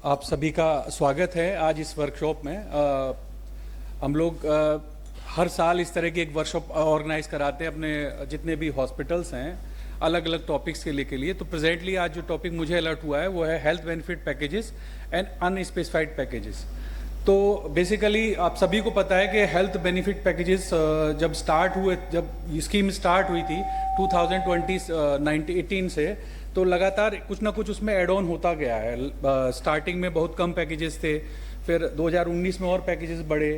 आप सभी का स्वागत है आज इस वर्कशॉप में। हम लोग हर साल इस तरह की एक वर्कशॉप ऑर्गेनाइज कराते हैं अपने जितने भी हॉस्पिटल्स हैं अलग अलग टॉपिक्स के लिए। तो प्रेजेंटली आज जो टॉपिक मुझे अलर्ट हुआ है वो है health benefit packages and unspecified packages. तो बेसिकली आप सभी को पता है कि हेल्थ बेनिफिट पैकेजेस जब स्कीम स्टार्ट हुई थी 2018 से, तो लगातार कुछ ना कुछ उसमें एड ऑन होता गया है। स्टार्टिंग में बहुत कम पैकेजेस थे, फिर 2019 में और पैकेजेस बढ़े,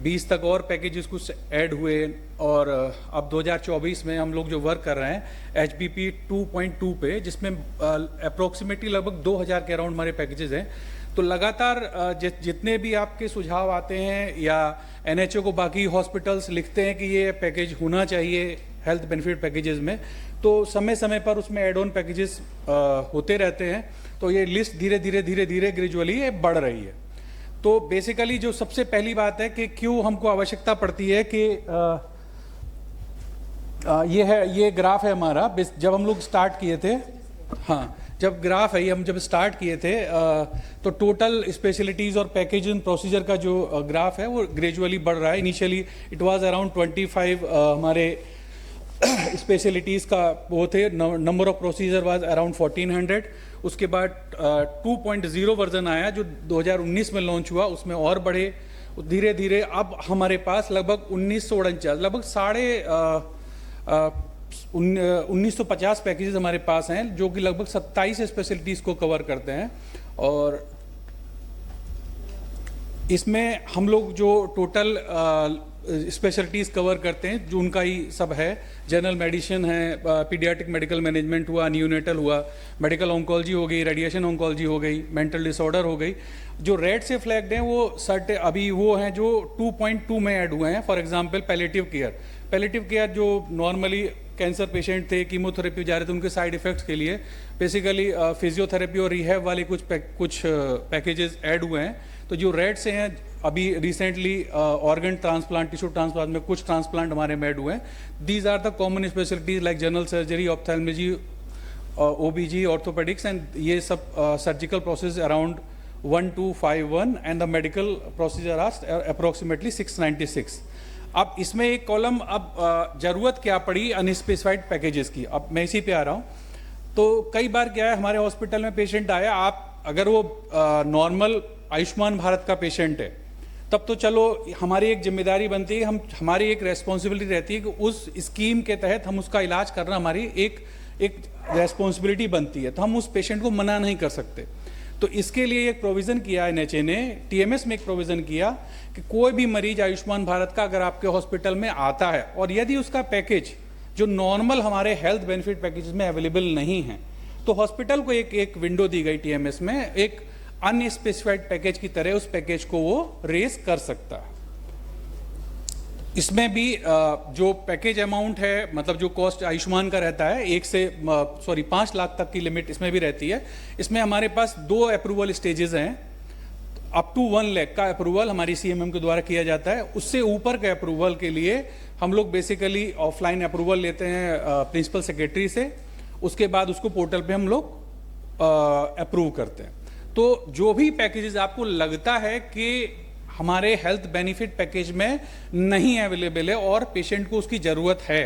20 तक और पैकेजेस कुछ ऐड हुए, और अब 2024 में हम लोग जो वर्क कर रहे हैं HBP 2.2 पे, जिसमें अप्रोक्सीमेटली लगभग 2000 के अराउंड हमारे पैकेजेस हैं। तो लगातार जितने भी आपके सुझाव आते हैं या NHO को बाकी हॉस्पिटल्स लिखते हैं कि ये पैकेज होना चाहिए हेल्थ बेनिफिट पैकेजेस में, तो समय समय पर उसमें एड ऑन पैकेजेस होते रहते हैं। तो ये लिस्ट धीरे धीरे ग्रेजुअली ये बढ़ रही है। तो बेसिकली जो सबसे पहली बात है कि क्यों हमको आवश्यकता पड़ती है कि ये ग्राफ है हमारा। जब हम लोग स्टार्ट किए थे, जब ग्राफ है ये हम जब स्टार्ट किए थे तो टोटल स्पेशलिटीज़ और पैकेज एंड प्रोसीजर का जो ग्राफ है वो ग्रेजुअली बढ़ रहा है। इनिशियली इट वाज अराउंड 25 हमारे स्पेशलिटीज़ का वो थे, number of procedure was around 1400। उसके बाद 2.0 वर्जन आया जो 2019 में लॉन्च हुआ, उसमें और बढ़े धीरे धीरे। अब हमारे पास लगभग 1949 लगभग 1950 पैकेजेस हमारे पास हैं, जो कि लगभग 27 स्पेशलिटीज़ को कवर करते हैं। और इसमें हम लोग जो टोटल स्पेशलिटीज़ कवर करते हैं जो उनका ही सब है, जनरल मेडिसिन है, पीडियाट्रिक मेडिकल मैनेजमेंट हुआ, न्यूनेटल हुआ, मेडिकल ऑन्कोलॉजी हो गई, रेडिएशन ऑन्कोलॉजी हो गई, मेंटल डिसऑर्डर हो गई। जो रेड से फ्लैग्ड हैं वो अभी वो हैं जो 2.2 में ऐड हुए हैं। फॉर एग्जांपल पैलिएटिव केयर जो नॉर्मली कैंसर पेशेंट थे, कीमोथेरेपी जा रहे थे, उनके साइड इफ़ेक्ट्स के लिए बेसिकली फिजियोथेरेपी और रिहैब वाले कुछ पैकेजेस ऐड हुए हैं। तो जो रेड से हैं अभी recently organ transplant, tissue transplant में कुछ ट्रांसप्लांट हमारे में ऐड हुए हैं। These are the common specialities like general surgery, ophthalmology, OBG, orthopaedics, and ये सब surgical process around 1251 and the medical procedure are approximately 696। अब इसमें एक कॉलम, अब जरूरत क्या पड़ी अनस्पेसिफाइड पैकेजेस की, अब मैं इसी पे आ रहा हूँ। तो कई बार क्या है, हमारे हॉस्पिटल में पेशेंट आया, आप अगर वो नॉर्मल आयुष्मान भारत का पेशेंट है तब तो चलो हमारी एक जिम्मेदारी बनती है, हमारी एक रेस्पॉन्सिबिलिटी रहती है कि उस स्कीम के तहत हम उसका इलाज करना हमारी एक रेस्पॉन्सिबिलिटी बनती है, तो हम उस पेशेंट को मना नहीं कर सकते। तो इसके लिए एक प्रोविज़न किया NHA ने, TMS में एक प्रोविज़न किया कि कोई भी मरीज आयुष्मान भारत का अगर आपके हॉस्पिटल में आता है और यदि उसका पैकेज जो नॉर्मल हमारे हेल्थ बेनिफिट पैकेज में अवेलेबल नहीं है, तो हॉस्पिटल को एक विंडो दी गई TMS में, एक अनस्पेसिफाइड पैकेज की तरह उस पैकेज को वो रेस कर सकता है। इसमें भी जो पैकेज अमाउंट है, मतलब जो कॉस्ट आयुष्मान का रहता है 5 लाख तक की लिमिट इसमें भी रहती है। इसमें हमारे पास 2 अप्रूवल स्टेजेस हैं। अप टू 1 लाख का अप्रूवल हमारी CMM के द्वारा किया जाता है। उससे ऊपर के अप्रूवल के लिए हम लोग बेसिकली ऑफलाइन अप्रूवल लेते हैं प्रिंसिपल सेक्रेटरी से, उसके बाद उसको पोर्टल पे हम लोग अप्रूव करते हैं। तो जो भी पैकेजेस आपको लगता है कि हमारे हेल्थ बेनिफिट पैकेज में नहीं अवेलेबल है और पेशेंट को उसकी ज़रूरत है,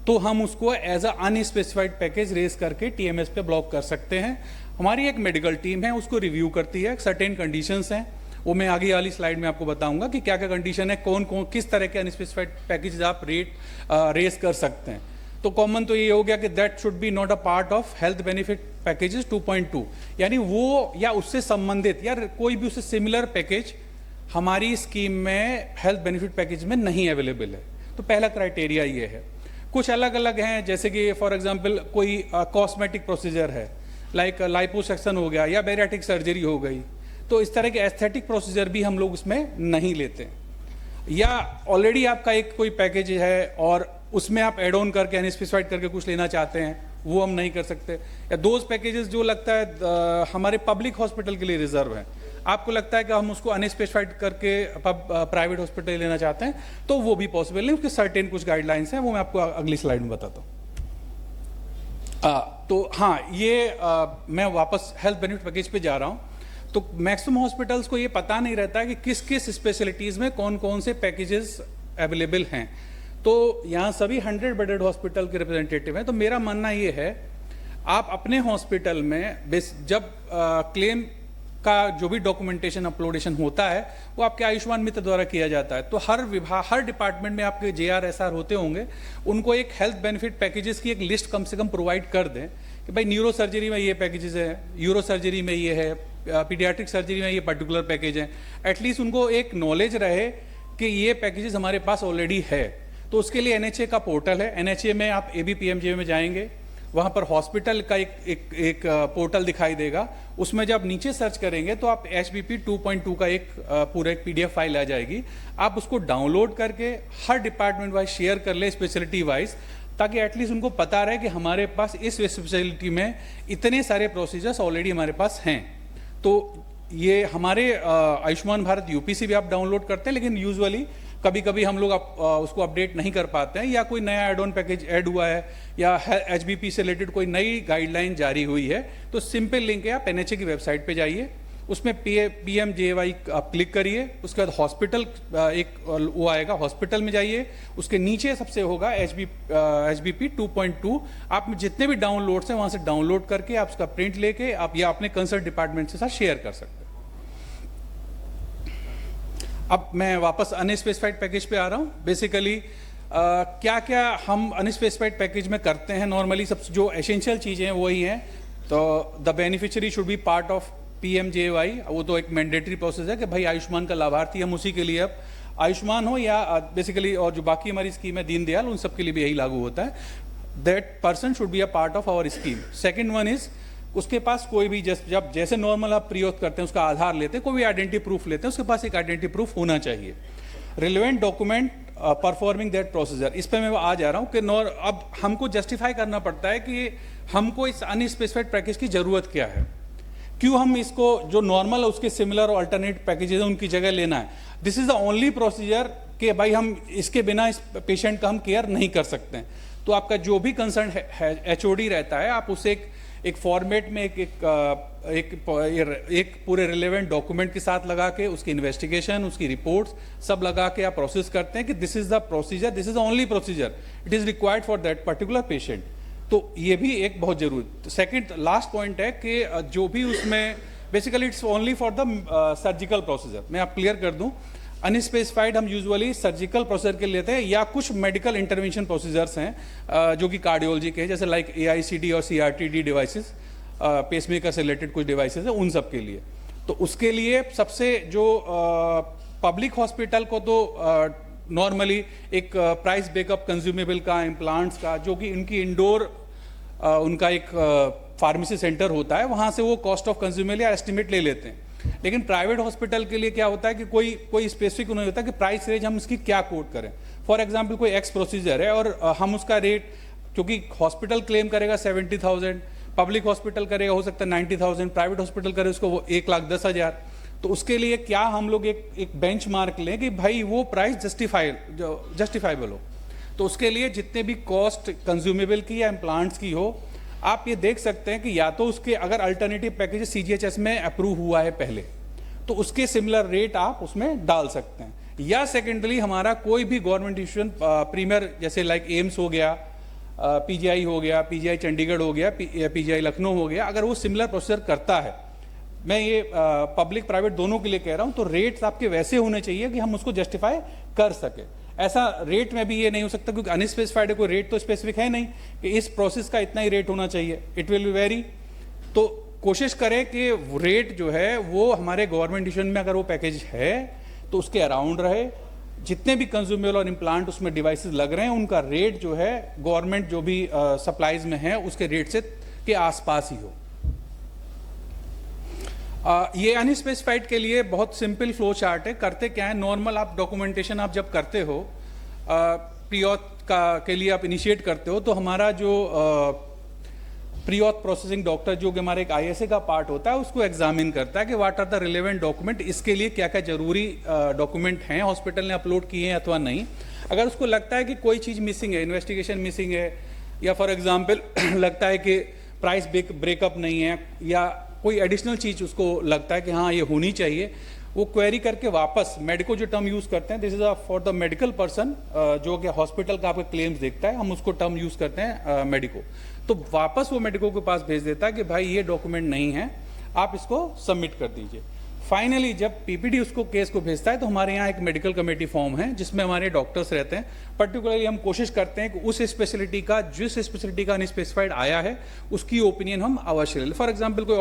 तो हम उसको as a unspecified package raise करके TMS पे ब्लॉक कर सकते हैं। हमारी एक मेडिकल टीम है, उसको रिव्यू करती है, सर्टेन कंडीशंस हैं, वो मैं आगे वाली स्लाइड में आपको बताऊंगा कि क्या क्या कंडीशन है, कौन किस तरह के अनस्पेसिफाइड पैकेज आप रेस कर सकते हैं। तो कॉमन तो ये हो गया कि that should be not a part of health benefit packages 2.2, यानी वो या उससे संबंधित या कोई भी उससे सिमिलर पैकेज हमारी स्कीम में हेल्थ बेनिफिट पैकेज में नहीं अवेलेबल है। तो पहला क्राइटेरिया ये है। कुछ अलग अलग हैं, जैसे कि फॉर एग्जांपल कोई कॉस्मेटिक प्रोसीजर है, लाइक लाइपोसक्शन हो गया या बैरियाट्रिक सर्जरी हो गई, तो इस तरह के एस्थेटिक प्रोसीजर भी हम लोग उसमें नहीं लेते। या ऑलरेडी आपका एक कोई पैकेज है और उसमें आप एड ऑन करके अनस्पेसिफाइड करके कुछ लेना चाहते हैं, वो हम नहीं कर सकते। या दोज पैकेजेस जो लगता है हमारे पब्लिक हॉस्पिटल के लिए रिजर्व है, आपको लगता है कि हम उसको अनस्पेसिफाइड करके प्राइवेट हॉस्पिटल लेना चाहते हैं, तो वो भी पॉसिबल नहीं, उसके सर्टेन कुछ गाइडलाइंस हैं, वो मैं आपको अगली स्लाइड में बताता हूँ। तो हाँ, ये मैं वापस हेल्थ बेनिफिट पैकेज पे जा रहा हूँ। तो मैक्सिमम हॉस्पिटल्स को ये पता नहीं रहता है कि किस किस स्पेशलिटीज़ में कौन कौन से पैकेजेस अवेलेबल हैं। तो यहाँ सभी 100 बेडेड हॉस्पिटल के रिप्रेजेंटेटिव हैं। तो मेरा मानना ये है, आप अपने हॉस्पिटल में जब क्लेम का जो भी डॉक्यूमेंटेशन अपलोडेशन होता है वो आपके आयुष्मान मित्र द्वारा किया जाता है। तो हर विभाग, हर डिपार्टमेंट में आपके JRSR होते होंगे, उनको एक हेल्थ बेनिफिट पैकेजेस की एक लिस्ट कम से कम प्रोवाइड कर दें कि भाई न्यूरो सर्जरी में ये पैकेजेस है, यूरो सर्जरी में ये है, पीडियाट्रिक सर्जरी में ये पर्टिकुलर पैकेज है। एटलीस्ट उनको एक नॉलेज रहे कि ये पैकेजेस हमारे पास ऑलरेडी है। तो उसके लिए NHA का पोर्टल है। NHA में आप ABPMJ में जाएंगे, वहाँ पर हॉस्पिटल का एक पोर्टल दिखाई देगा। उसमें जब नीचे सर्च करेंगे तो आप HBP 2.2 का पूरा एक PDF फाइल आ जाएगी। आप उसको डाउनलोड करके हर डिपार्टमेंट वाइज शेयर कर ले, स्पेशलिटी वाइज, ताकि एटलीस्ट उनको पता रहे कि हमारे पास इस स्पेशलिटी में इतने सारे प्रोसीजर्स ऑलरेडी हमारे पास हैं। तो ये हमारे आयुष्मान भारत UP से भी आप डाउनलोड करते हैं, लेकिन यूजुअली कभी कभी हम लोग उसको अपडेट नहीं कर पाते हैं, या कोई नया एड ऑन पैकेज ऐड हुआ है, या HBP से रिलेटेड कोई नई गाइडलाइन जारी हुई है। तो सिंपल लिंक है, आप NHA की वेबसाइट पे जाइए, उसमें PMJY आप क्लिक करिए, उसके बाद हॉस्पिटल एक वो आएगा, हॉस्पिटल में जाइए, उसके नीचे सबसे होगा HBP 2.2। आप जितने भी डाउनलोड्स हैं वहाँ से डाउनलोड करके आप उसका प्रिंट लेके आप या अपने कंसर्न डिपार्टमेंट के साथ शेयर कर सकते हैं। अब मैं वापस अनस्पेसिफाइड पैकेज पे आ रहा हूँ। बेसिकली क्या क्या हम अनस्पेसिफाइड पैकेज में करते हैं। नॉर्मली सब जो एसेंशियल चीज़ें हैं वही हैं। तो the beneficiary should be part of PMJY, वो तो एक मैंडेटरी प्रोसेस है कि भाई आयुष्मान का लाभार्थी हम उसी के लिए, अब आयुष्मान हो या बेसिकली और जो बाकी हमारी स्कीम है दीनदयाल, उन सब के लिए भी यही लागू होता है। That person should be a part of our scheme. Second one is, उसके पास कोई भी जब जैसे नॉर्मल आप प्री-ऑथ करते हैं, उसका आधार लेते हैं, कोई भी आइडेंटिटी प्रूफ लेते हैं, उसके पास एक आइडेंटिटी प्रूफ होना चाहिए। Relevant document performing that procedure, इस पर मैं आ जा रहा हूँ कि अब हमको जस्टिफाई करना पड़ता है कि हमको इस अनस्पेसिफाइड पैकेज की जरूरत क्या है, क्यों हम इसको जो नॉर्मल है उसके सिमिलर और अल्टरनेट पैकेजेस हैं उनकी जगह लेना है। This is the only procedure कि भाई हम इसके बिना इस पेशेंट का हम केयर नहीं कर सकते हैं। तो आपका जो भी कंसर्न है HOD रहता है, आप उसे एक फॉर्मेट में एक पूरे रिलेवेंट डॉक्यूमेंट के साथ लगा के उसकी इन्वेस्टिगेशन, उसकी रिपोर्ट्स सब लगा के आप प्रोसेस करते हैं कि this is the procedure, this is the only procedure, it is required for that particular patient. तो ये भी एक बहुत जरूरी सेकंड लास्ट पॉइंट है कि जो भी उसमें basically it's only for the surgical procedure. मैं आप क्लियर कर दूं, अनस्पेसिफाइड हम यूजुअली सर्जिकल प्रोसीजर के लेते हैं, या कुछ मेडिकल इंटरवेंशन प्रोसीजर्स हैं जो कि कार्डियोलॉजी के हैं, जैसे लाइक AICD और CRT-D डिवाइसेस, पेसमेकर से रिलेटेड कुछ डिवाइसेस हैं, उन सब के लिए। तो उसके लिए सबसे जो पब्लिक हॉस्पिटल को तो नॉर्मली एक प्राइस ब्रेकअप कंज्यूमेबल का, इम्प्लांट्स का, जो कि उनकी इंडोर उनका एक फार्मेसी सेंटर होता है, वहाँ से वो कॉस्ट ऑफ कंज्यूमेबल या एस्टिमेट ले लेते हैं। लेकिन प्राइवेट हॉस्पिटल के लिए क्या होता है कि कोई स्पेसिफिक नहीं होता कि प्राइस रेंज हम इसकी क्या कोट करें। फॉर एग्जांपल कोई X प्रोसीजर है और हम उसका रेट, क्योंकि हॉस्पिटल क्लेम करेगा 70,000, पब्लिक हॉस्पिटल करेगा हो सकता है 90,000, प्राइवेट हॉस्पिटल करे उसको वो 1,10,000। तो उसके लिए क्या हम लोग एक बेंचमार्क लें कि भाई वो प्राइस जस्टिफाइबल हो। तो उसके लिए जितने भी कॉस्ट कंज्यूमेबल की या इम्प्लांट्स की हो, आप ये देख सकते हैं कि या तो उसके अगर अल्टरनेटिव पैकेज CGHS में अप्रूव हुआ है पहले, तो उसके सिमिलर रेट आप उसमें डाल सकते हैं, या सेकेंडरी हमारा कोई भी गवर्नमेंट इंस्टीट्यूशन प्रीमियर, जैसे लाइक एम्स हो गया, PGI हो गया, PGI चंडीगढ़ हो गया, PGI लखनऊ हो गया, अगर वो सिमिलर प्रोसीजर करता है, मैं ये पब्लिक प्राइवेट दोनों के लिए कह रहा हूँ, तो रेट्स आपके वैसे होने चाहिए कि हम उसको जस्टिफाई कर सके। ऐसा रेट में भी ये नहीं हो सकता, क्योंकि अनस्पेसिफाइड है, कोई रेट तो स्पेसिफिक है नहीं कि इस प्रोसेस का इतना ही रेट होना चाहिए, इट विल बी वेरी। तो कोशिश करें कि रेट जो है वो हमारे गवर्नमेंट डिसीजन में अगर वो पैकेज है तो उसके अराउंड रहे। जितने भी कंज्यूमेबल और इम्प्लांट उसमें डिवाइसेस लग रहे हैं, उनका रेट जो है गवर्नमेंट जो भी सप्लाईज में है उसके रेट से के आसपास ही हो। ये अनस्पेसिफाइड के लिए बहुत सिंपल फ्लो चार्ट है। करते क्या है, नॉर्मल आप डॉक्यूमेंटेशन आप जब करते हो, प्री-ऑथ के लिए आप इनिशिएट करते हो, तो हमारा जो प्री-ऑथ प्रोसेसिंग डॉक्टर जो कि हमारे एक ISA का पार्ट होता है, उसको एग्जामिन करता है कि what are the relevant document, इसके लिए क्या क्या जरूरी डॉक्यूमेंट हैं, हॉस्पिटल ने अपलोड किए हैं अथवा नहीं। अगर उसको लगता है कि कोई चीज़ मिसिंग है, इन्वेस्टिगेशन मिसिंग है, या फॉर एग्जाम्पल लगता है कि प्राइस ब्रेकअप नहीं है, या कोई एडिशनल चीज़ उसको लगता है कि हाँ ये होनी चाहिए, वो क्वेरी करके वापस मेडिको जो टर्म यूज़ करते हैं, this is for the medical person जो कि हॉस्पिटल का आपके क्लेम्स देखता है, हम उसको टर्म यूज़ करते हैं मेडिको, तो वापस वो मेडिको के पास भेज देता है कि भाई ये डॉक्यूमेंट नहीं है, आप इसको सबमिट कर दीजिए। फाइनली जब पीपीडी उसको केस को भेजता है तो हमारे यहाँ एक मेडिकल कमेटी फॉर्म है जिसमें हमारे डॉक्टर्स रहते हैं। पर्टिकुलरली हम कोशिश करते हैं कि उस स्पेशलिटी का, जिस स्पेशलिटी का अनस्पेसिफाइड आया है उसकी ओपिनियन हम अवश्य ले। फॉर एग्जांपल कोई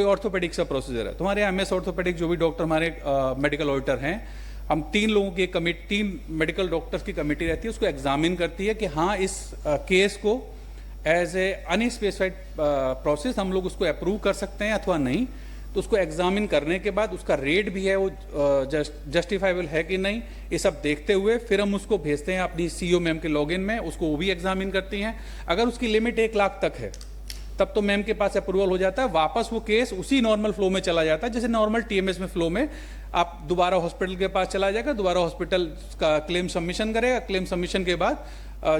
ऑर्थोपेडिक्स का प्रोसीजर है, तो हमारे एमएस ऑर्थोपेडिक जो भी डॉक्टर हमारे मेडिकल ऑडिटर हैं, हम 3 लोगों की कमेटी, 3 मेडिकल डॉक्टर्स की कमेटी रहती है, उसको एग्जामिन करती है कि हाँ इस केस को एज ए अनस्पेसिफाइड प्रोसेस हम लोग उसको अप्रूव कर सकते हैं अथवा नहीं। तो उसको एग्जामिन करने के बाद उसका रेट भी है वो जस्टिफाइबल है कि नहीं, ये सब देखते हुए फिर हम उसको भेजते हैं अपनी सीईओ मैम के लॉगिन में, उसको वो भी एग्जामिन करती हैं। अगर उसकी लिमिट 1 लाख तक है तब तो मैम के पास अप्रूवल हो जाता है, वापस वो केस उसी नॉर्मल फ्लो में चला जाता है, जैसे नॉर्मल टीएमएस में फ्लो में आप दोबारा हॉस्पिटल के पास चला जाएगा, दोबारा हॉस्पिटल का क्लेम सबमिशन करेगा, क्लेम सबमिशन के बाद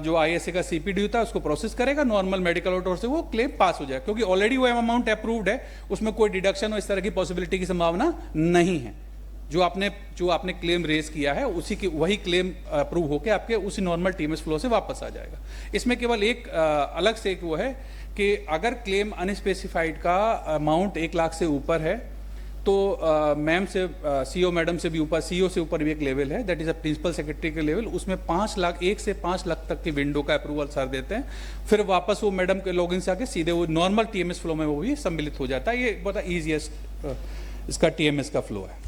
जो आईएसए का सीपीडी होता है उसको प्रोसेस करेगा, नॉर्मल मेडिकल ऑर्डर से वो क्लेम पास हो जाएगा, क्योंकि ऑलरेडी वो अमाउंट अप्रूव्ड है, उसमें कोई डिडक्शन और इस तरह की पॉसिबिलिटी की संभावना नहीं है। जो आपने क्लेम रेज किया है उसी की वही क्लेम अप्रूव होकर आपके उसी नॉर्मल टीएमएस फ्लो से वापस आ जाएगा। इसमें केवल एक अलग से एक वो है कि अगर क्लेम अनस्पेसिफाइड का अमाउंट 1 लाख से ऊपर है तो मैम से सीईओ मैडम से भी ऊपर, सीईओ से ऊपर भी एक लेवल है, that is a principal secretary के लेवल, उसमें 5 लाख 1 से 5 लाख तक की विंडो का अप्रूवल सर देते हैं। फिर वापस वो मैडम के लॉगिन से आके सीधे वो नॉर्मल टीएमएस फ्लो में वो भी सम्मिलित हो जाता है। ये बहुत ईजीएस्ट इसका टीएमएस का फ्लो है।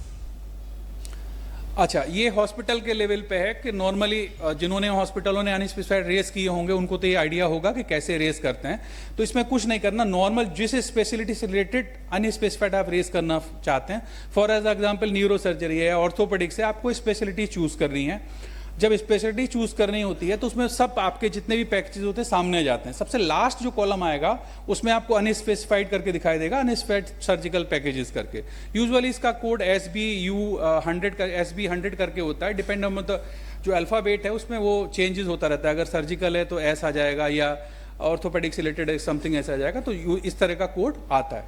अच्छा, ये हॉस्पिटल के लेवल पे है कि नॉर्मली जिन्होंने हॉस्पिटलों ने अनस्पेसिफाइड रेस किए होंगे उनको तो ये आइडिया होगा कि कैसे रेस करते हैं। तो इसमें कुछ नहीं करना, नॉर्मल जिस स्पेशलिटी से रिलेटेड अनस्पेसिफाइड आप रेस करना चाहते हैं, फॉर एग्जांपल न्यूरो सर्जरी है, ऑर्थोपेडिक्स है, आपको स्पेशलिटी चूज करनी है। जब स्पेशलिटी चूज करनी होती है तो उसमें सब आपके जितने भी पैकेजेस होते हैं सामने आ जाते हैं। सबसे लास्ट जो कॉलम आएगा उसमें आपको अनस्पेसिफाइड करके दिखाई देगा, अनस्पेसिफाइड सर्जिकल पैकेजेस करके। यूजुअली इसका कोड SB100 करके होता है, डिपेंड ऑन द जो अल्फाबेट है उसमें वो चेंजेस होता रहता है। अगर सर्जिकल है तो एस आ जाएगा, या ऑर्थोपेडिक से रिलेटेड समथिंग ऐसा आ जाएगा, तो इस तरह का कोड आता है।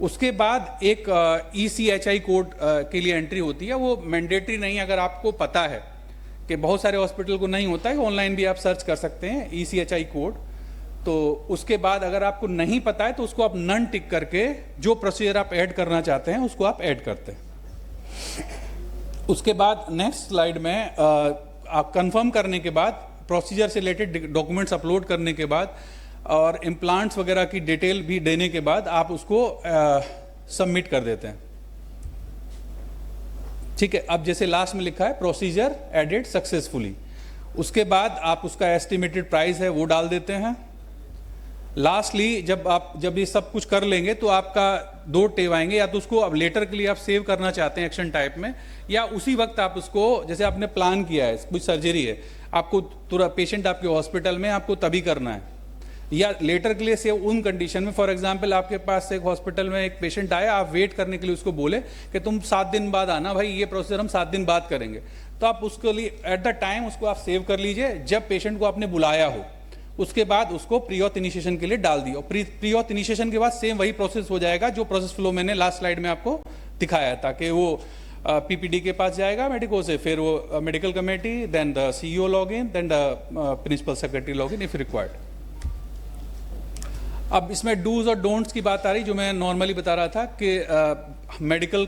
उसके बाद एक ECHI कोड के लिए एंट्री होती है, वो मैंडेटरी नहीं, अगर आपको पता है कि बहुत सारे हॉस्पिटल को नहीं होता है, ऑनलाइन भी आप सर्च कर सकते हैं ECHI कोड। तो उसके बाद अगर आपको नहीं पता है तो उसको आप नन टिक करके जो प्रोसीजर आप ऐड करना चाहते हैं उसको आप ऐड करते हैं। उसके बाद नेक्स्ट स्लाइड में आप कंफर्म करने के बाद, प्रोसीजर से रिलेटेड डॉक्यूमेंट्स अपलोड करने के बाद और इम्प्लांट्स वगैरह की डिटेल भी देने के बाद आप उसको सबमिट कर देते हैं। ठीक है, अब जैसे लास्ट में लिखा है प्रोसीजर एडेड सक्सेसफुली, उसके बाद आप उसका एस्टिमेटेड प्राइस है वो डाल देते हैं। लास्टली जब ये सब कुछ कर लेंगे तो आपका 2 टेब आएंगे, या तो उसको अब लेटर के लिए आप सेव करना चाहते हैं एक्शन टाइप में, या उसी वक्त आप उसको, जैसे आपने प्लान किया है कुछ सर्जरी है, आपको तुरंत पेशेंट आपके हॉस्पिटल में आपको तभी करना है, या लेटर के लिए सेव उन कंडीशन में। फॉर एग्जांपल आपके पास एक हॉस्पिटल में एक पेशेंट आया, आप वेट करने के लिए उसको बोले कि तुम 7 दिन बाद आना, भाई ये प्रोसीजर हम 7 दिन बाद करेंगे, तो आप उसके लिए एट द टाइम उसको आप सेव कर लीजिए। जब पेशेंट को आपने बुलाया हो उसके बाद उसको प्री ऑथ इनिशिएशन के लिए डाल दिया, और प्री ऑथ इनिशिएशन के बाद सेम वही प्रोसेस हो जाएगा जो प्रोसेस फ्लो मैंने लास्ट स्लाइड में आपको दिखाया था, कि वो पीपीडी के पास जाएगा मेडिको से, फिर वो medical committee, then the CEO login, then the principal secretary login if required. अब इसमें डूज और डोंट्स की बात आ रही, जो मैं नॉर्मली बता रहा था कि मेडिकल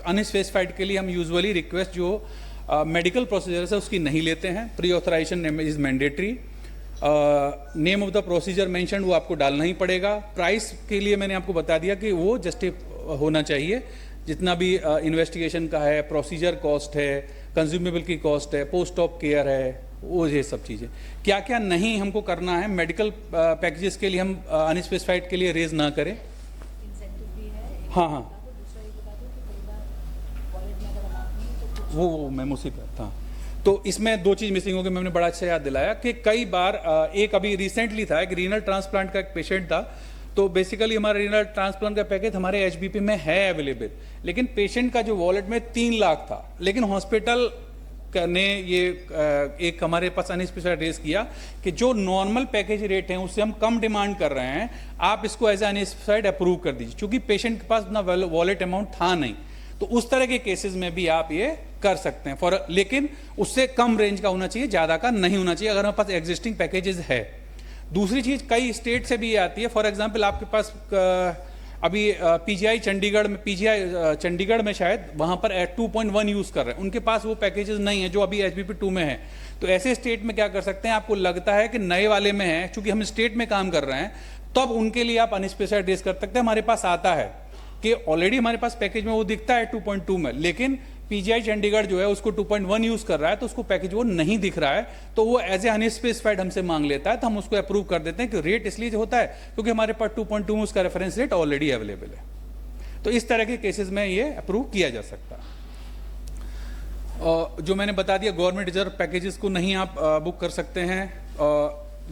अनस्पेसिफाइड के लिए हम यूजुअली रिक्वेस्ट जो मेडिकल प्रोसीजर है उसकी नहीं लेते हैं। Pre authorisation is mandatory. Name of the procedure mention वो आपको डालना ही पड़ेगा। प्राइस के लिए मैंने आपको बता दिया कि वो जस्टिफ होना चाहिए, जितना भी इन्वेस्टिगेशन का है, प्रोसीजर कॉस्ट है, कंज्यूमेबल की कॉस्ट है, पोस्ट ऑप केयर है, वो ये सब चीज़ें। क्या क्या नहीं हमको करना है मेडिकल पैकेजेस के लिए, हम अनस्पेसिफाइड के लिए रेज ना करें। हाँ हाँ, वो मैं उसी पर था। तो इसमें 2 चीज़ मिसिंग हो गई, मैंने बड़ा अच्छा याद दिलाया कि कई बार एक अभी रिसेंटली था, एक रीनल ट्रांसप्लांट का एक पेशेंट था। तो बेसिकली हमारा रीनल ट्रांसप्लांट का पैकेज हमारे एचबीपी में है अवेलेबल, लेकिन पेशेंट का जो वॉलेट में 3 लाख था, लेकिन हॉस्पिटल ने ये एक हमारे पास अनस्पेसिफाइड रेस किया कि जो नॉर्मल पैकेज रेट हैं उससे हम कम डिमांड कर रहे हैं, आप इसको एज अनस्पेसिफाइड अप्रूव कर दीजिए, क्योंकि पेशेंट के पास उतना वॉलेट अमाउंट था नहीं। तो उस तरह के केसेस में भी आप ये कर सकते हैं लेकिन उससे कम रेंज का होना चाहिए, ज़्यादा का नहीं होना चाहिए अगर हमारे पास एग्जिस्टिंग पैकेजेस है। दूसरी चीज़, कई स्टेट से भी ये आती है। फॉर एग्जांपल आपके पास अभी पीजीआई चंडीगढ़ में शायद वहाँ पर 2.1 यूज़ कर रहे हैं, उनके पास वो पैकेजेस नहीं है जो अभी HBP 2 में है। तो ऐसे स्टेट में क्या कर सकते हैं, आपको लगता है कि नए वाले में है, चूंकि हम स्टेट में काम कर रहे हैं, तब उनके लिए आप अनस्पेसिफाइड रेस कर सकते हैं। हमारे पास आता है कि ऑलरेडी हमारे पास पैकेज में वो दिखता है 2.2 में, लेकिन पीजीआई चंडीगढ़ जो है उसको 2.1 यूज कर रहा है, तो उसको पैकेज वो नहीं दिख रहा है, तो वो एज ए अनस्पेसिफाइड हमसे मांग लेता है, तो हम उसको अप्रूव कर देते हैं कि रेट इसलिए होता है क्योंकि हमारे पास 2.2 में उसका रेफरेंस रेट ऑलरेडी अवेलेबल है। तो इस तरह के केसेस में ये अप्रूव किया जा सकता है। जो मैंने बता दिया, गवर्नमेंट रिजर्व पैकेजेस को नहीं आप बुक कर सकते हैं।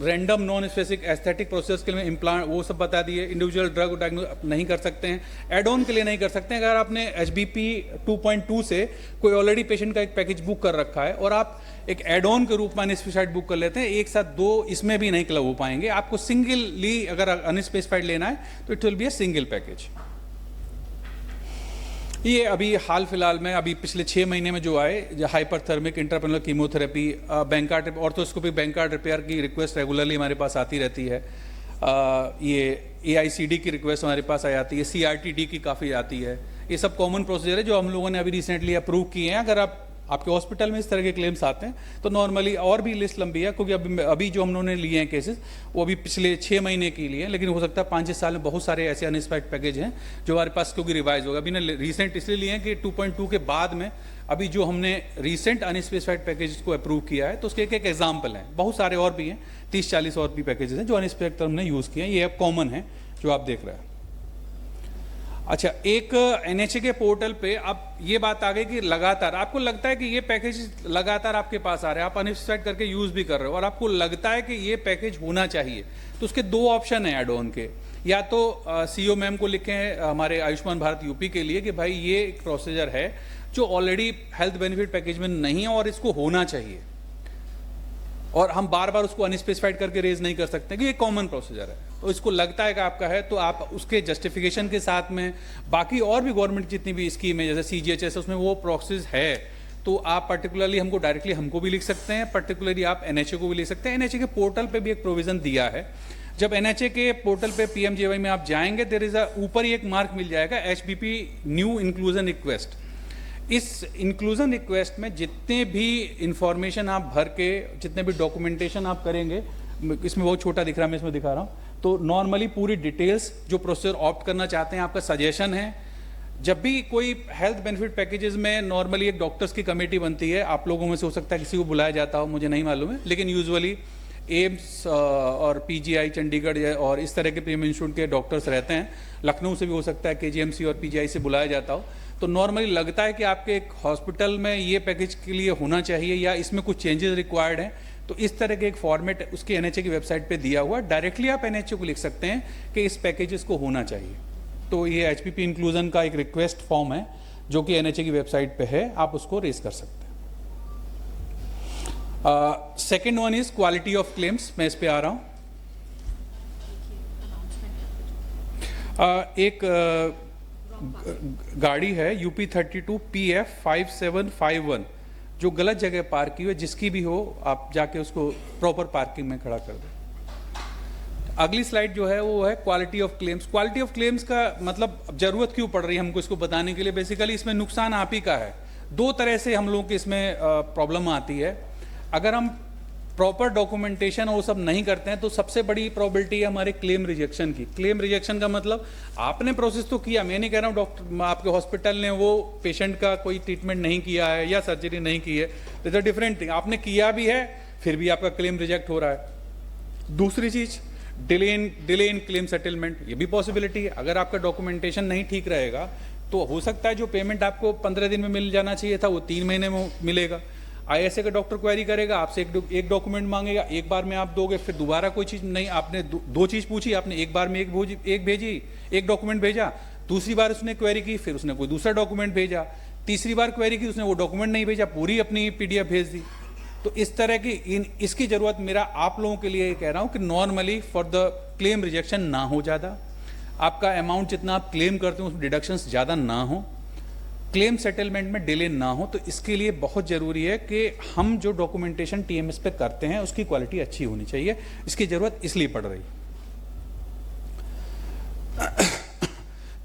Random non specific aesthetic process के लिए इम्प्लांट, वो सब बता दिए। इंडिविजुअल ड्रग डायग्नोस नहीं कर सकते हैं। एड ऑन के लिए नहीं कर सकते हैं। अगर आपने HBP 2.2 से कोई ऑलरेडी पेशेंट का एक पैकेज बुक कर रखा है और आप एक एड ऑन के रूप में अनस्पेसिफाइड बुक कर लेते हैं, एक साथ दो इसमें भी नहीं क्लब हो पाएंगे। आपको सिंगली अगर अनस्पेसिफाइड लेना है तो it will be a single package. ये अभी हाल फिलहाल में अभी पिछले 6 महीने में जो आए, हाइपरथर्मिक इंट्रापेनल कीमोथेरेपी, बैंकार्ड ऑर्थोस्कोपिक बैंकार्ड रिपेयर की रिक्वेस्ट रेगुलरली हमारे पास आती रहती है। ये AICD की रिक्वेस्ट हमारे पास आ जाती है, CRTD की काफ़ी आती है। ये सब कॉमन प्रोसीजर है जो हम लोगों ने अभी रिसेंटली अप्रूव किए हैं। अगर आपके हॉस्पिटल में इस तरह के क्लेम्स आते हैं तो नॉर्मली, और भी लिस्ट लंबी है क्योंकि अभी जो हम लोगों ने लिए हैं केसेस वो अभी पिछले 6 महीने के लिए, लेकिन हो सकता है 5-6 साल में बहुत सारे ऐसे अनस्पेसिफाइड पैकेज हैं जो हमारे पास क्योंकि रिवाइज होगा। अभी ने रिसेंट इसलिए लिए हैं कि 2.2 के बाद में अभी जो हमने रिसेंट अनस्पेसिफाइड पैकेज को अप्रूव किया है तो उसके एक एग्जाम्पल हैं। बहुत सारे और भी हैं, 30-40 और भी पैकेजेस हैं जो अनस्पेसिफाइड हमने यूज़ किए हैं। ये कॉमन है जो आप देख रहे हैं। अच्छा, एक NHA के पोर्टल पे अब ये बात आ गई कि लगातार आपको लगता है कि ये पैकेज लगातार आपके पास आ रहे हैं, आप अनस्पेसिफाइड करके यूज़ भी कर रहे हो और आपको लगता है कि ये पैकेज होना चाहिए, तो उसके 2 ऑप्शन हैं एड ऑन के। या तो CEO मैम को लिखें हमारे आयुष्मान भारत यूपी के लिए कि भाई ये एक प्रोसीजर है जो ऑलरेडी हेल्थ बेनिफिट पैकेज में नहीं है और इसको होना चाहिए, और हम बार बार उसको अनस्पेसिफाइड करके रेज नहीं कर सकते कि ये कॉमन प्रोसीजर है। तो इसको लगता है कि आपका है तो आप उसके जस्टिफिकेशन के साथ में बाकी और भी गवर्नमेंट जितनी भी स्कीम है जैसे CGHS उसमें वो प्रोसेस है, तो आप पर्टिकुलरली हमको डायरेक्टली हमको भी लिख सकते हैं, पर्टिकुलरली आप NHA को भी लिख सकते हैं। NHA के पोर्टल पे भी एक प्रोविजन दिया है। जब NHA के पोर्टल पे PMJY में आप जाएंगे, देयर इज ऊपर ही एक मार्क मिल जाएगा HBP न्यू इंक्लूजन रिक्वेस्ट। इस इंक्लूजन रिक्वेस्ट में जितने भी इंफॉर्मेशन आप भर के, जितने भी डॉक्यूमेंटेशन आप करेंगे, इसमें बहुत छोटा दिख रहा है, मैं इसमें दिखा रहा हूँ, तो नॉर्मली पूरी डिटेल्स जो प्रोसीजर ऑप्ट करना चाहते हैं, आपका सजेशन है। जब भी कोई हेल्थ बेनिफिट पैकेजेस में नॉर्मली एक डॉक्टर्स की कमेटी बनती है, आप लोगों में से हो सकता है किसी को बुलाया जाता हो, मुझे नहीं मालूम है, लेकिन यूजुअली एम्स और PGI चंडीगढ़ और इस तरह के प्रीमियम इंस्टीट्यूट के डॉक्टर्स रहते हैं। लखनऊ से भी हो सकता है KGMC और PGI से बुलाया जाता हो। तो नॉर्मली लगता है कि आपके एक हॉस्पिटल में ये पैकेज के लिए होना चाहिए या इसमें कुछ चेंजेस रिक्वायर्ड हैं, तो इस तरह के एक फॉर्मेट उसके NHA की वेबसाइट पे दिया हुआ। डायरेक्टली आप NHA को लिख सकते हैं कि इस पैकेजेस को होना चाहिए। तो ये HBP इंक्लूजन का एक रिक्वेस्ट फॉर्म है जो कि NHA की वेबसाइट पे है, आप उसको रेज कर सकते हैं। Second one is quality of claims. मैं इस पे आ रहा हूँ। एक गाड़ी है UP 32 PF 5751 जो गलत जगह पार्क की हुई है, जिसकी भी हो आप जाके उसको प्रॉपर पार्किंग में खड़ा कर दें। अगली स्लाइड जो है वो है quality of claims. Quality of claims का मतलब जरूरत क्यों पड़ रही है हमको इसको बताने के लिए? बेसिकली इसमें नुकसान आप ही का है। 2 तरह से हम लोगों की इसमें प्रॉब्लम आती है। अगर हम प्रॉपर डॉक्यूमेंटेशन और वो सब नहीं करते हैं तो सबसे बड़ी प्रोबेबिलिटी है हमारे क्लेम रिजेक्शन की। क्लेम रिजेक्शन का मतलब आपने प्रोसेस तो किया, मैं नहीं कह रहा हूँ डॉक्टर आपके हॉस्पिटल ने वो पेशेंट का कोई ट्रीटमेंट नहीं किया है या सर्जरी नहीं की है, इट्स अ डिफरेंट थिंग। आपने किया भी है फिर भी आपका क्लेम रिजेक्ट हो रहा है। दूसरी चीज डिले इन क्लेम सेटलमेंट, ये भी पॉसिबिलिटी है। अगर आपका डॉक्यूमेंटेशन नहीं ठीक रहेगा तो हो सकता है जो पेमेंट आपको 15 दिन में मिल जाना चाहिए था वो 3 महीने में मिलेगा। ISA का डॉक्टर क्वेरी करेगा, आपसे एक डॉक्यूमेंट मांगेगा, एक बार में आप दोगे, फिर दोबारा कोई चीज़ नहीं, आपने 2 चीज़ पूछी, आपने एक बार में एक भेजी, एक डॉक्यूमेंट भेजा, दूसरी बार उसने क्वेरी की, फिर उसने कोई दूसरा डॉक्यूमेंट भेजा, तीसरी बार क्वेरी की, उसने वो डॉक्यूमेंट नहीं भेजा, पूरी अपनी PDF भेज दी। तो इस तरह की इसकी ज़रूरत मेरा आप लोगों के लिए कह रहा हूँ कि normally for the claim rejection ना हो ज़्यादा, आपका अमाउंट जितना आप क्लेम करते हो उसमें डिडक्शंस ज़्यादा ना हो, क्लेम सेटलमेंट में डिले ना हो। तो इसके लिए बहुत ज़रूरी है कि हम जो डॉक्यूमेंटेशन TMS पे करते हैं उसकी क्वालिटी अच्छी होनी चाहिए। इसकी ज़रूरत इसलिए पड़ रही।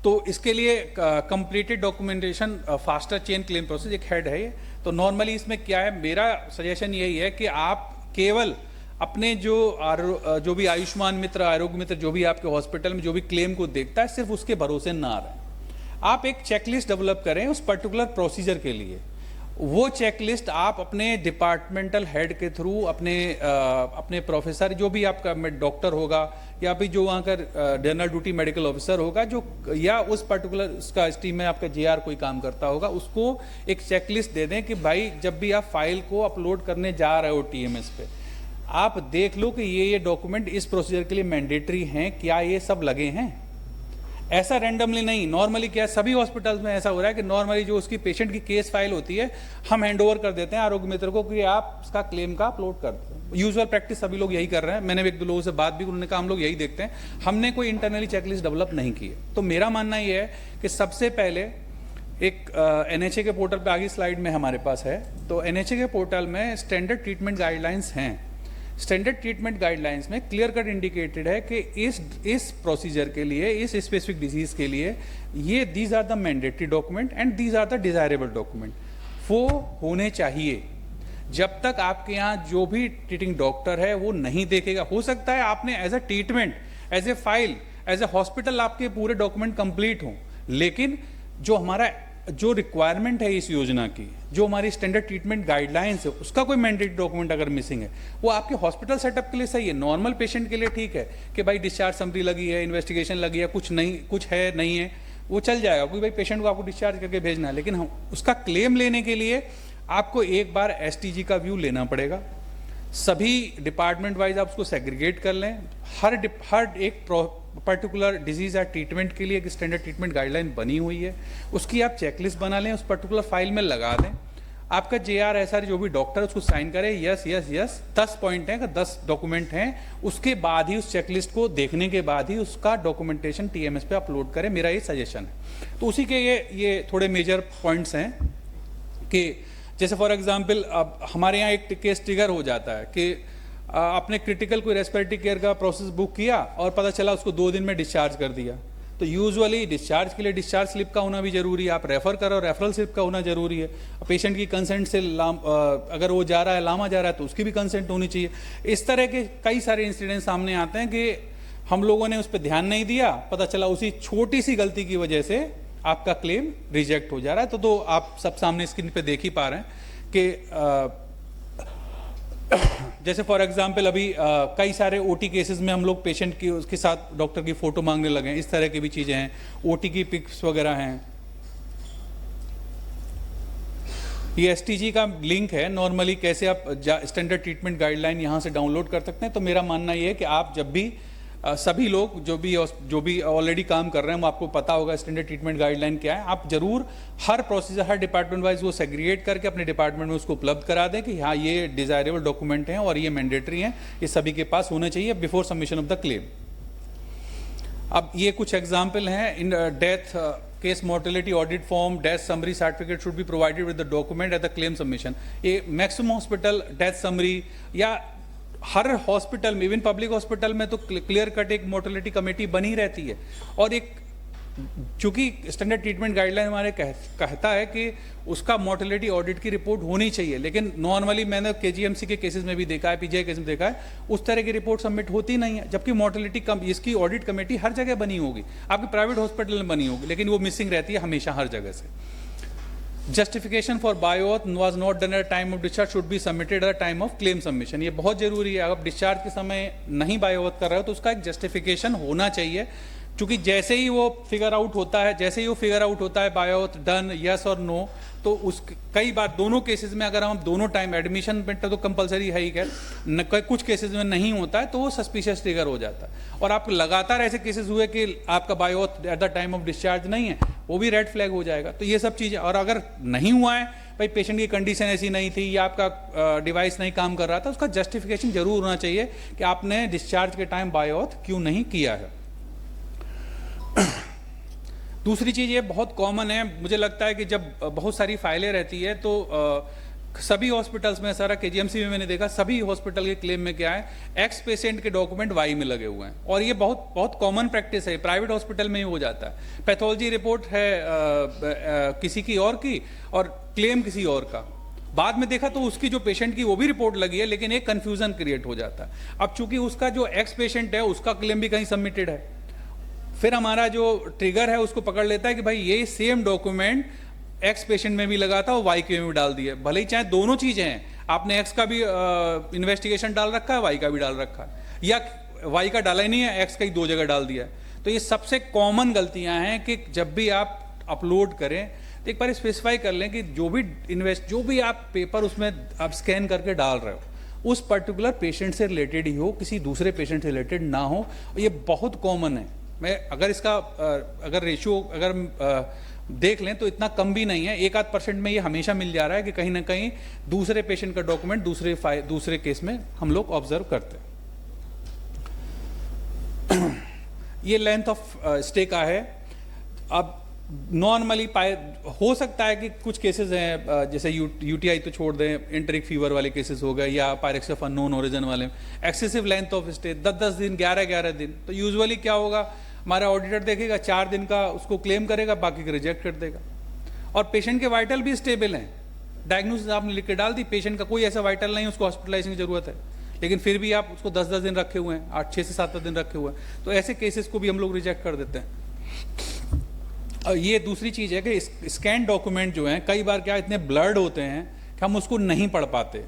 तो इसके लिए completed documentation faster chain claim process एक हेड है ये। तो नॉर्मली इसमें क्या है, मेरा सजेशन यही है कि आप केवल अपने जो भी आयुष्मान मित्र, आरोग्य मित्र, जो भी आपके हॉस्पिटल में जो भी क्लेम को देखता है, सिर्फ उसके भरोसे ना रहें। आप एक चेकलिस्ट डेवलप करें उस पर्टिकुलर प्रोसीजर के लिए। वो चेकलिस्ट आप अपने डिपार्टमेंटल हेड के थ्रू, अपने प्रोफेसर, जो भी आपका डॉक्टर होगा या फिर जो वहाँ का जनरल ड्यूटी मेडिकल ऑफिसर होगा, जो या उस पर्टिकुलर उसका स्टीम में आपका JR कोई काम करता होगा, उसको एक चेकलिस्ट दे दें कि भाई जब भी आप फाइल को अपलोड करने जा रहे हो TMS पे, आप देख लो कि ये डॉक्यूमेंट इस प्रोसीजर के लिए मैंडेटरी हैं, क्या ये सब लगे हैं। ऐसा रैंडमली नहीं, नॉर्मली क्या सभी हॉस्पिटल्स में ऐसा हो रहा है कि नॉर्मली जो उसकी पेशेंट की केस फाइल होती है हम हैंडओवर कर देते हैं आरोग्य मित्र को कि आप उसका क्लेम का अपलोड कर दो। यूजुअल प्रैक्टिस सभी लोग यही कर रहे हैं। मैंने एक दो लोगों से बात भी, उन्होंने कहा हम लोग यही देखते हैं, हमने कोई इंटरनली चेकलिस्ट डेवलप नहीं की है। तो मेरा मानना यह है कि सबसे पहले एक NHA के पोर्टल पे आगे स्लाइड में हमारे पास है, तो NHA के पोर्टल में स्टैंडर्ड ट्रीटमेंट गाइडलाइंस हैं। स्टैंडर्ड ट्रीटमेंट गाइडलाइंस में क्लियर कट इंडिकेटेड है कि इस प्रोसीजर के लिए, इस स्पेसिफिक डिजीज के लिए ये these are the mandatory document and these are the desirable document, वो होने चाहिए। जब तक आपके यहाँ जो भी ट्रीटिंग डॉक्टर है वो नहीं देखेगा, हो सकता है आपने as a treatment, as a file, as a hospital आपके पूरे डॉक्यूमेंट कंप्लीट हों, लेकिन जो रिक्वायरमेंट है इस योजना की, जो हमारी स्टैंडर्ड ट्रीटमेंट गाइडलाइंस है, उसका कोई मैंडेटरी डॉक्यूमेंट अगर मिसिंग है, वो आपके हॉस्पिटल सेटअप के लिए सही है, नॉर्मल पेशेंट के लिए ठीक है कि भाई डिस्चार्ज समरी लगी है, इन्वेस्टिगेशन लगी है, कुछ नहीं, कुछ है नहीं है, वो चल जाएगा, कोई भाई पेशेंट को आपको डिस्चार्ज करके भेजना है। लेकिन हम उसका क्लेम लेने के लिए आपको एक बार STG का व्यू लेना पड़ेगा। सभी डिपार्टमेंट वाइज आप उसको सेग्रीगेट कर लें। हर एक पर्टिकुलर डिजीज या ट्रीटमेंट के लिए एक स्टैंडर्ड ट्रीटमेंट गाइडलाइन बनी हुई है, उसकी आप चेकलिस्ट बना लें, उस पर्टिकुलर फाइल में लगा दें। आपका JR SR जो भी डॉक्टर उसको साइन करे, यस यस यस, 10 पॉइंट हैं, 10 डॉक्यूमेंट हैं, उसके बाद ही उस चेकलिस्ट को देखने के बाद ही उसका डॉक्यूमेंटेशन TMS पे अपलोड करें, मेरा ये सजेशन है। तो उसी के ये थोड़े मेजर पॉइंट्स हैं कि जैसे फॉर एग्जांपल अब हमारे यहाँ एक केस ट्रिगर हो जाता है कि आपने क्रिटिकल कोई रेस्पिरेटरी केयर का प्रोसेस बुक किया और पता चला उसको 2 दिन में डिस्चार्ज कर दिया। तो यूजुअली डिस्चार्ज के लिए डिस्चार्ज स्लिप का होना भी जरूरी है, आप रेफर करो, रेफरल स्लिप का होना जरूरी है, पेशेंट की कंसेंट से अगर वो जा रहा है, लामा जा रहा है, तो उसकी भी कंसेंट होनी चाहिए। इस तरह के कई सारे इंसिडेंट सामने आते हैं कि हम लोगों ने उस पर ध्यान नहीं दिया, पता चला उसी छोटी सी गलती की वजह से आपका क्लेम रिजेक्ट हो जा रहा है। तो आप सब सामने स्क्रीन पे देख ही पा रहे हैं कि जैसे फॉर एग्जांपल अभी कई सारे OT केसेस में हम लोग पेशेंट की उसके साथ डॉक्टर की फोटो मांगने लगे हैं, इस तरह की भी चीजें हैं, OT की पिक्स वगैरह हैं। ये STG का लिंक है, नॉर्मली कैसे आप स्टैंडर्ड ट्रीटमेंट गाइडलाइन यहाँ से डाउनलोड कर सकते हैं। तो मेरा मानना ये है कि आप जब भी सभी लोग जो भी ऑलरेडी काम कर रहे हैं, वो आपको पता होगा स्टैंडर्ड ट्रीटमेंट गाइडलाइन क्या है, आप जरूर हर प्रोसीजर, हर डिपार्टमेंट वाइज वो सेग्रीगेट करके अपने डिपार्टमेंट में उसको उपलब्ध करा दें कि हाँ ये डिजायरेबल डॉक्यूमेंट हैं और ये मैंडेटरी हैं, ये सभी के पास होने चाहिए before submission of the claim. अब ये कुछ एग्जाम्पल हैं। In death case mortality audit form, death summary certificate should be provided with the document at the claim submission. ये मैक्सिमम हॉस्पिटल डेथ समरी या हर हॉस्पिटल में, इवन पब्लिक हॉस्पिटल में तो clear cut एक मोर्टेलिटी कमेटी बनी रहती है। और एक चूंकि स्टैंडर्ड ट्रीटमेंट गाइडलाइन हमारे कहता है कि उसका मोर्टेलिटी ऑडिट की रिपोर्ट होनी चाहिए, लेकिन नॉर्मली मैंने KGMC के केसेस में भी देखा है, PGI केसेस में देखा है, उस तरह की रिपोर्ट सबमिट होती नहीं है। जबकि मोर्टेलिटी इसकी ऑडिट कमेटी हर जगह बनी होगी, आपकी प्राइवेट हॉस्पिटल में बनी होगी, लेकिन वो मिसिंग रहती है हमेशा हर जगह से। Justification for bioauth was not done at time of discharge should be submitted at the time of claim submission. ये बहुत जरूरी है, अगर डिस्चार्ज के समय नहीं बायोऑथ कर रहे हो तो उसका एक जस्टिफिकेशन होना चाहिए, क्योंकि जैसे ही वो फिगर आउट होता है बायोऑथ डन यस और नो, तो उस कई बार दोनों केसेस में अगर हम दोनों टाइम एडमिशन में तो कंपलसरी है ही, कुछ केसेस में नहीं होता है तो वो सस्पिशियस ट्रिगर हो जाता है। और आप लगातार ऐसे केसेस हुए कि आपका bioauth at the time of discharge नहीं है, वो भी रेड फ्लैग हो जाएगा। तो ये सब चीज़ें, और अगर नहीं हुआ है भाई, पेशेंट की कंडीशन ऐसी नहीं थी या आपका डिवाइस नहीं काम कर रहा था, उसका जस्टिफिकेशन जरूर होना चाहिए कि आपने डिस्चार्ज के टाइम बायोऑथ क्यों नहीं किया है। दूसरी चीज़ ये बहुत कॉमन है, मुझे लगता है कि जब बहुत सारी फाइलें रहती है तो सभी हॉस्पिटल्स में, सारा केजीएमसी में मैंने देखा, सभी हॉस्पिटल के क्लेम में क्या है, एक्स पेशेंट के डॉक्यूमेंट वाई में लगे हुए हैं, और ये बहुत बहुत कॉमन प्रैक्टिस है, प्राइवेट हॉस्पिटल में ही हो जाता है। पैथोलॉजी रिपोर्ट है किसी की और की और क्लेम किसी और का, बाद में देखा तो उसकी जो पेशेंट की वो भी रिपोर्ट लगी है, लेकिन एक कंफ्यूजन क्रिएट हो जाता है। अब चूंकि उसका जो एक्स पेशेंट है उसका क्लेम भी कहीं सबमिटेड है, फिर हमारा जो ट्रिगर है उसको पकड़ लेता है कि भाई ये सेम डॉक्यूमेंट एक्स पेशेंट में भी लगा था और वाई के में भी डाल दिया, भले ही चाहे दोनों चीजें हैं, आपने एक्स का भी इन्वेस्टिगेशन डाल रखा है, वाई का भी डाल रखा है, या वाई का डाला ही नहीं है, एक्स का ही 2 जगह डाल दिया है। तो ये सबसे कॉमन गलतियां हैं कि जब भी आप अपलोड करें तो एक बार स्पेसिफाई कर लें कि जो भी आप पेपर उसमें आप स्कैन करके डाल रहे हो उस पर्टिकुलर पेशेंट से रिलेटेड ही हो, किसी दूसरे पेशेंट से रिलेटेड ना हो। ये बहुत कॉमन है। मैं अगर इसका अगर रेशियो देख लें तो इतना कम भी नहीं है, 1-8% में ये हमेशा मिल जा रहा है कि कहीं ना कहीं दूसरे पेशेंट का डॉक्यूमेंट दूसरे केस में हम लोग ऑब्जर्व करते हैं। ये लेंथ ऑफ स्टे का है। अब नॉर्मली हो सकता है कि कुछ केसेस हैं जैसे यूटीआई तो छोड़ दें, एंटरिक फीवर वाले केसेस हो गए या पायरेक्स ऑफ अननोन ओरिजिन वाले, एक्सेसिव लेंथ ऑफ स्टे 10-10 दिन 11-11 दिन। तो यूजुअली क्या होगा, हमारा ऑडिटर देखेगा 4 दिन का उसको क्लेम करेगा, बाकी का रिजेक्ट कर देगा। और पेशेंट के वाइटल भी स्टेबल हैं, डायग्नोसिस आपने लिख के डाल दी, पेशेंट का कोई ऐसा वाइटल नहीं उसको हॉस्पिटलाइजेशन की जरूरत है, लेकिन फिर भी आप उसको 10-10 दिन रखे हुए हैं, 6 से 7 दिन रखे हुए हैं, तो ऐसे केसेस को भी हम लोग रिजेक्ट कर देते हैं। ये दूसरी चीज़ है कि स्कैन डॉक्यूमेंट जो हैं कई बार क्या इतने ब्लर्ड होते हैं कि हम उसको नहीं पढ़ पाते,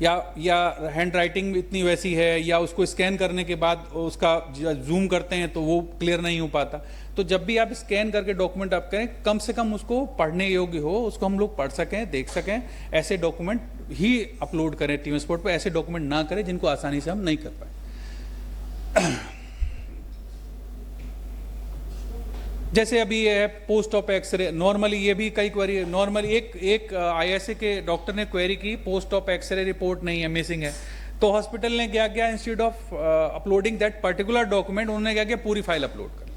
या हैंड राइटिंग इतनी वैसी है, या उसको स्कैन करने के बाद उसका जूम करते हैं तो वो क्लियर नहीं हो पाता। तो जब भी आप स्कैन करके डॉक्यूमेंट आप करें, कम से कम उसको पढ़ने योग्य हो, उसको हम लोग पढ़ सकें, देख सकें, ऐसे डॉक्यूमेंट ही अपलोड करें टीम स्पॉट पर। ऐसे डॉक्यूमेंट ना करें जिनको आसानी से हम नहीं कर पाए। जैसे अभी ये है पोस्ट ऑप एक्सरे, नॉर्मली ये भी कई क्वेरी, नॉर्मली एक आईएसए के डॉक्टर ने क्वेरी की, पोस्ट ऑप एक्सरे रिपोर्ट नहीं है, मिसिंग है, तो हॉस्पिटल ने क्या किया, instead of uploading that particular document उन्होंने क्या किया, पूरी फाइल अपलोड कर ली।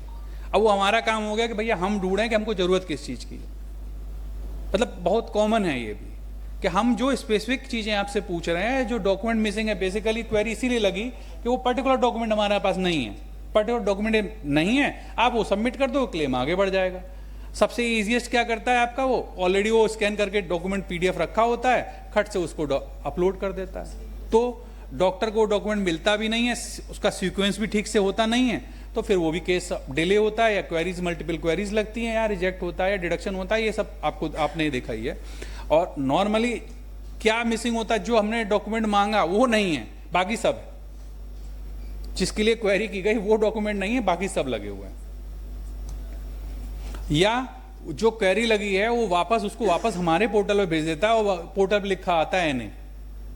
अब वो हमारा काम हो गया कि भैया हम ढूंढें कि हमको जरूरत किस चीज़ की है। मतलब बहुत कॉमन है ये भी कि हम जो स्पेसिफिक चीज़ें आपसे पूछ रहे हैं, जो डॉक्यूमेंट मिसिंग है, बेसिकली क्वेरी इसीलिए लगी कि वो पर्टिकुलर डॉक्यूमेंट हमारे पास नहीं है, पर्टिकुलर डॉक्यूमेंट नहीं है, आप वो सबमिट कर दो, क्लेम आगे बढ़ जाएगा। सबसे इजीएस्ट क्या करता है आपका, वो ऑलरेडी वो स्कैन करके डॉक्यूमेंट पीडीएफ रखा होता है, खट से उसको अपलोड कर देता है। तो डॉक्टर को डॉक्यूमेंट मिलता भी नहीं है, उसका सीक्वेंस भी ठीक से होता नहीं है, तो फिर वो भी केस डिले होता है, या क्वेरीज मल्टीपल क्वेरीज लगती हैं, या रिजेक्ट होता है, या डिडक्शन होता है। ये सब आपने देखा ही है। और नॉर्मली क्या मिसिंग होता है, जो हमने डॉक्यूमेंट मांगा वो नहीं है, बाकी सब है। जिसके लिए क्वेरी की गई वो डॉक्यूमेंट नहीं है, बाकी सब लगे हुए हैं। या जो क्वेरी लगी है वो उसको वापस हमारे पोर्टल पे भेज देता है, और पोर्टल पे लिखा आता है एनए।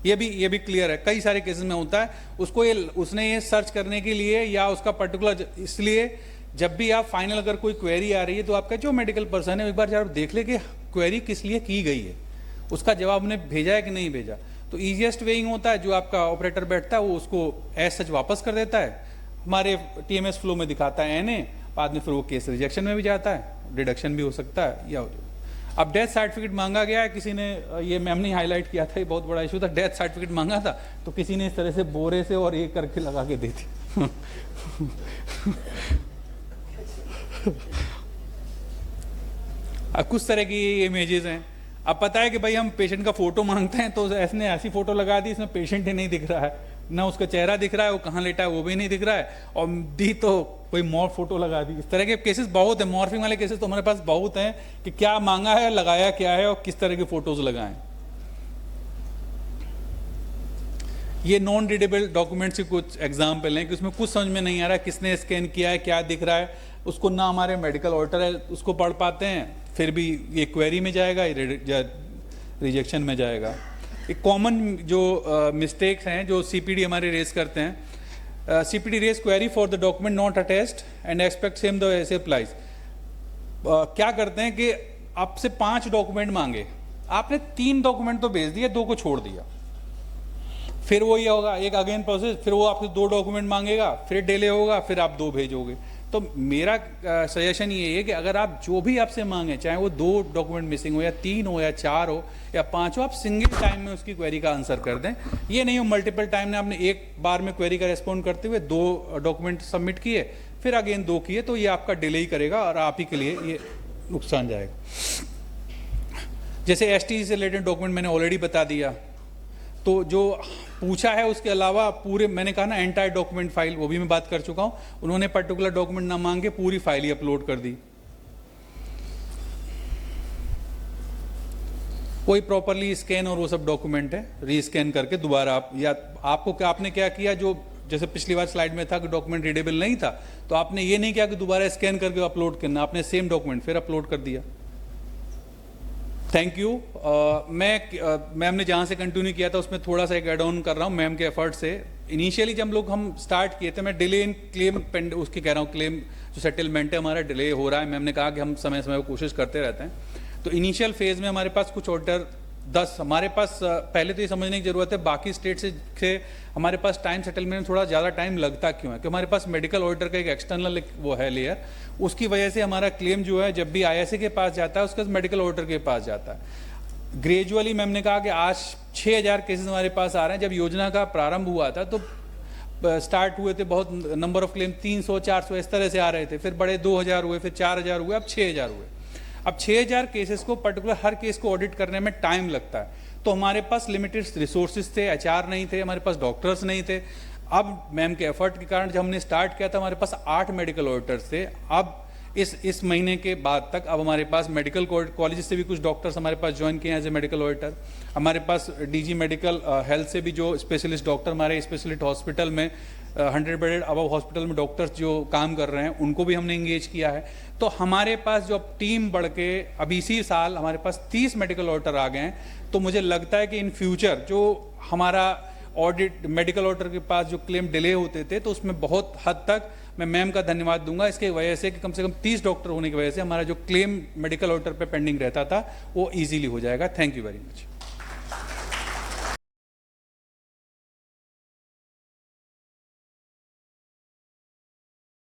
ये भी क्लियर है, कई सारे केसेस में होता है। उसने ये सर्च करने के लिए, या उसका पर्टिकुलर, इसलिए जब भी आप फाइनल अगर कोई क्वेरी आ रही है तो आपका जो मेडिकल पर्सन है एक बार जब देख ले कि क्वेरी किस लिए की गई है, उसका जवाब ने भेजा है कि नहीं भेजा। तो ईजिएस्ट वेइंग होता है, जो आपका ऑपरेटर बैठता है वो उसको एज सच वापस कर देता है, हमारे टीएमएस फ्लो में दिखाता है एनए, बाद में फिर वो केस रिजेक्शन में भी जाता है, डिडक्शन भी हो सकता है। या अब डेथ सर्टिफिकेट मांगा गया है, किसी ने, ये मैम ने हाईलाइट किया था, ये बहुत बड़ा इशू था, डेथ सर्टिफिकेट मांगा था तो किसी ने इस तरह से बोरे से और एक करके लगा के दी थी। अब कुछ तरह की इमेजेस हैं। अब पता है कि भाई हम पेशेंट का फोटो मांगते हैं तो ऐसी फोटो लगा दी, इसमें पेशेंट ही नहीं दिख रहा है, ना उसका चेहरा दिख रहा है, वो कहाँ लेटा है वो भी नहीं दिख रहा है, और दी तो कोई मॉर्फ फोटो लगा दी। इस तरह के केसेस बहुत है, मॉर्फिंग वाले केसेस तो हमारे पास बहुत हैं कि क्या मांगा है, लगाया क्या है, और किस तरह की फोटोज लगाएं। ये नॉन रीडेबल डॉक्यूमेंट्स के कुछ एग्जाम्पल हैं कि उसमें कुछ समझ में नहीं आ रहा है किसने स्कैन किया है, क्या दिख रहा है, उसको ना हमारे मेडिकल ऑडिटर है उसको पढ़ पाते हैं, फिर भी ये क्वेरी में जाएगा या रिजेक्शन में जाएगा। एक कॉमन जो मिस्टेक्स हैं जो सीपीडी हमारे रेस करते हैं, CPD raise query for the document not attached and expect same the ऐसे अप्लाइज। क्या करते हैं कि आपसे 5 डॉक्यूमेंट मांगे, आपने 3 डॉक्यूमेंट तो भेज दिए, 2 को छोड़ दिया, फिर वो ये होगा एक अगेन प्रोसेस, फिर वो आपसे 2 डॉक्यूमेंट मांगेगा, फिर डिले होगा, फिर आप 2 भेजोगे। तो मेरा सजेशन ये है कि अगर आप जो भी आपसे मांगे, चाहे वो 2 डॉक्यूमेंट मिसिंग हो या 3 हो या 4 हो या 5 हो, आप सिंगल टाइम में उसकी क्वेरी का आंसर कर दें। ये नहीं हो मल्टीपल टाइम में आपने एक बार में क्वेरी का रेस्पॉन्ड करते हुए 2 डॉक्यूमेंट सबमिट किए, फिर अगेन 2 किए, तो ये आपका डिले ही करेगा और आप ही के लिए ये नुकसान जाएगा। जैसे एसटी से रिलेटेड डॉक्यूमेंट मैंने ऑलरेडी बता दिया, तो जो पूछा है उसके अलावा पूरे, मैंने कहा ना एंटायर डॉक्यूमेंट फाइल, वो भी मैं बात कर चुका हूं। उन्होंने पर्टिकुलर डॉक्यूमेंट ना मांग के पूरी फाइल ही अपलोड कर दी। कोई प्रॉपरली स्कैन और वो सब डॉक्यूमेंट है, रीस्कैन करके दोबारा आप, या आपने क्या किया, जो जैसे पिछली बार स्लाइड में था कि डॉक्यूमेंट रीडेबल नहीं था, तो आपने ये नहीं किया कि दोबारा स्कैन करके अपलोड करना, आपने सेम डॉक्यूमेंट फिर अपलोड कर दिया। Thank you. मैम ने जहाँ से कंटिन्यू किया था उसमें थोड़ा सा एक एड ऑन कर रहा हूँ मैम के एफर्ट से। इनिशियली जब लोग हम स्टार्ट किए थे, मैं डिले इन क्लेम उसकी कह रहा हूँ, क्लेम जो सेटलमेंट है हमारा डिले हो रहा है, मैम ने कहा कि हम समय समय पर कोशिश करते रहते हैं। तो इनिशियल फेज में हमारे पास कुछ ऑर्डर 10 हमारे पास, पहले तो ये समझने की जरूरत है बाकी स्टेट से हमारे पास टाइम सेटलमेंट में थोड़ा ज़्यादा टाइम लगता क्यों है, क्योंकि हमारे पास मेडिकल ऑर्डर का एक एक्सटर्नल वो है लेयर, उसकी वजह से हमारा क्लेम जो है जब भी आईएसए के पास जाता है उसके बाद मेडिकल ऑर्डर के पास जाता है। ग्रेजुअली मैम ने कहा कि आज 6000 केसेस हमारे पास आ रहे हैं। जब योजना का प्रारंभ हुआ था तो स्टार्ट हुए थे बहुत नंबर ऑफ क्लेम 300 400 इस तरह से आ रहे थे, फिर बड़े 2000 हुए, फिर 4000 हुए, अब 6000 हुए। अब 6000 केसेस को पर्टिकुलर हर केस को ऑडिट करने में टाइम लगता है, तो हमारे पास लिमिटेड रिसोर्सेज थे, एचआर नहीं थे, हमारे पास डॉक्टर्स नहीं थे। अब मैम के एफर्ट के कारण जब हमने स्टार्ट किया था हमारे पास 8 मेडिकल ऑडिटर्स थे। अब इस महीने के बाद तक अब हमारे पास मेडिकल कॉलेज से भी कुछ डॉक्टर्स हमारे पास ज्वाइन किए एज ए मेडिकल ऑडिटर। हमारे पास डीजी मेडिकल हेल्थ से भी जो स्पेशलिस्ट डॉक्टर हमारे स्पेशलिस्ट हॉस्पिटल में 100 बेडेड अबव हॉस्पिटल में डॉक्टर्स जो काम कर रहे हैं उनको भी हमने इंगेज किया है। तो हमारे पास जो अब टीम बढ़ के अब इसी साल हमारे पास 30 मेडिकल ऑडिटर आ गए हैं। तो मुझे लगता है कि इन फ्यूचर जो हमारा ऑडिट मेडिकल ऑडिटर के पास जो क्लेम डिले होते थे तो उसमें बहुत हद तक मैं मैम का धन्यवाद दूंगा इसके वजह से कि कम से कम 30 डॉक्टर होने की वजह से हमारा जो क्लेम मेडिकल ऑडिटर पे पेंडिंग रहता था वो इजीली हो जाएगा। Thank you very much.